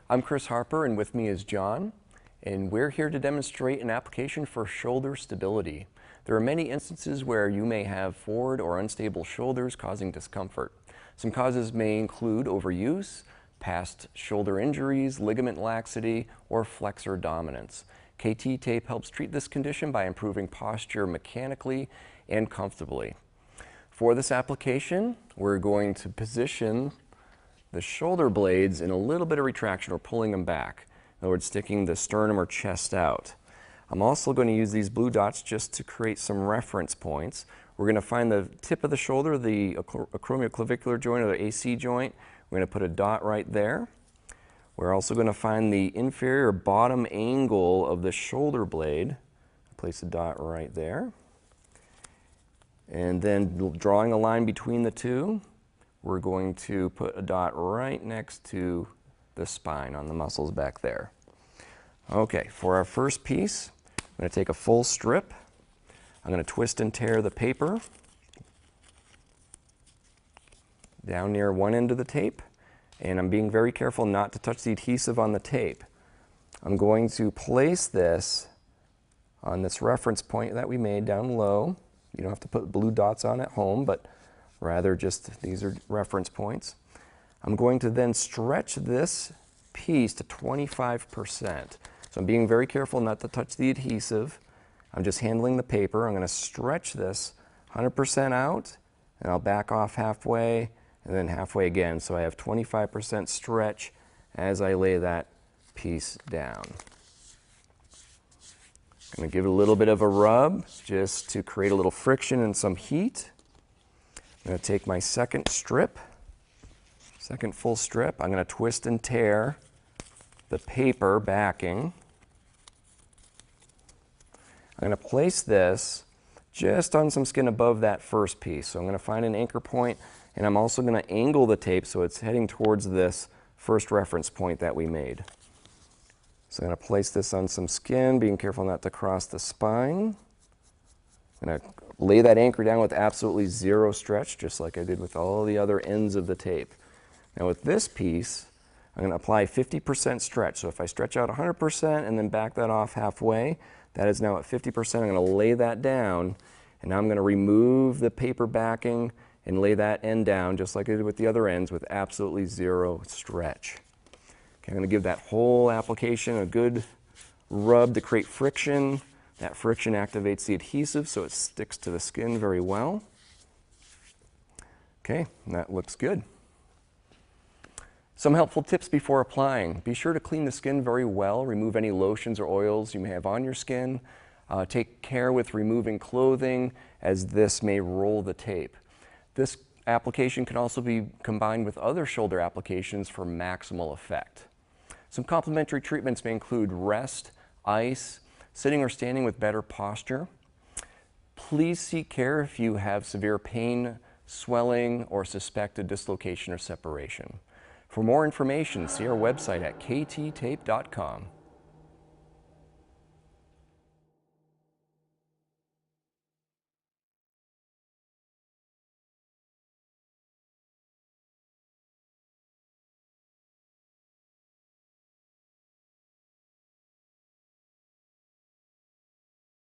I'm Chris Harper, and with me is John, and we're here to demonstrate an application for shoulder stability. There are many instances where you may have forward or unstable shoulders causing discomfort. Some causes may include overuse, past shoulder injuries, ligament laxity, or flexor dominance. KT tape helps treat this condition by improving posture mechanically and comfortably. For this application, we're going to position the shoulder blades in a little bit of retraction or pulling them back. In other words, sticking the sternum or chest out. I'm also going to use these blue dots just to create some reference points. We're going to find the tip of the shoulder, the acromioclavicular joint or the AC joint. We're going to put a dot right there. We're also going to find the inferior bottom angle of the shoulder blade. Place a dot right there. And then drawing a line between the two, we're going to put a dot right next to the spine on the muscles back there. Okay, for our first piece, I'm going to take a full strip. I'm going to twist and tear the paper down near one end of the tape, and I'm being very careful not to touch the adhesive on the tape. I'm going to place this on this reference point that we made down low. You don't have to put blue dots on at home, but rather just these are reference points. I'm going to then stretch this piece to 25%. So I'm being very careful not to touch the adhesive. I'm just handling the paper. I'm going to stretch this 100% out, and I'll back off halfway and then halfway again. So I have 25% stretch as I lay that piece down. I'm going to give it a little bit of a rub just to create a little friction and some heat. I'm going to take my second strip, second full strip. I'm going to twist and tear the paper backing. I'm going to place this just on some skin above that first piece. So I'm going to find an anchor point, and I'm also going to angle the tape so it's heading towards this first reference point that we made. So I'm going to place this on some skin, being careful not to cross the spine. I'm going to lay that anchor down with absolutely zero stretch, just like I did with all the other ends of the tape. Now with this piece, I'm going to apply 50% stretch. So if I stretch out 100% and then back that off halfway, that is now at 50%. I'm going to lay that down, and now I'm going to remove the paper backing and lay that end down, just like I did with the other ends, with absolutely zero stretch. Okay, I'm going to give that whole application a good rub to create friction. That friction activates the adhesive so it sticks to the skin very well. Okay, that looks good. Some helpful tips before applying. Be sure to clean the skin very well. Remove any lotions or oils you may have on your skin. Take care with removing clothing, as this may roll the tape. This application can also be combined with other shoulder applications for maximal effect. Some complementary treatments may include rest, ice, sitting or standing with better posture. Please seek care if you have severe pain, swelling, or suspected dislocation or separation. For more information, see our website at kttape.com.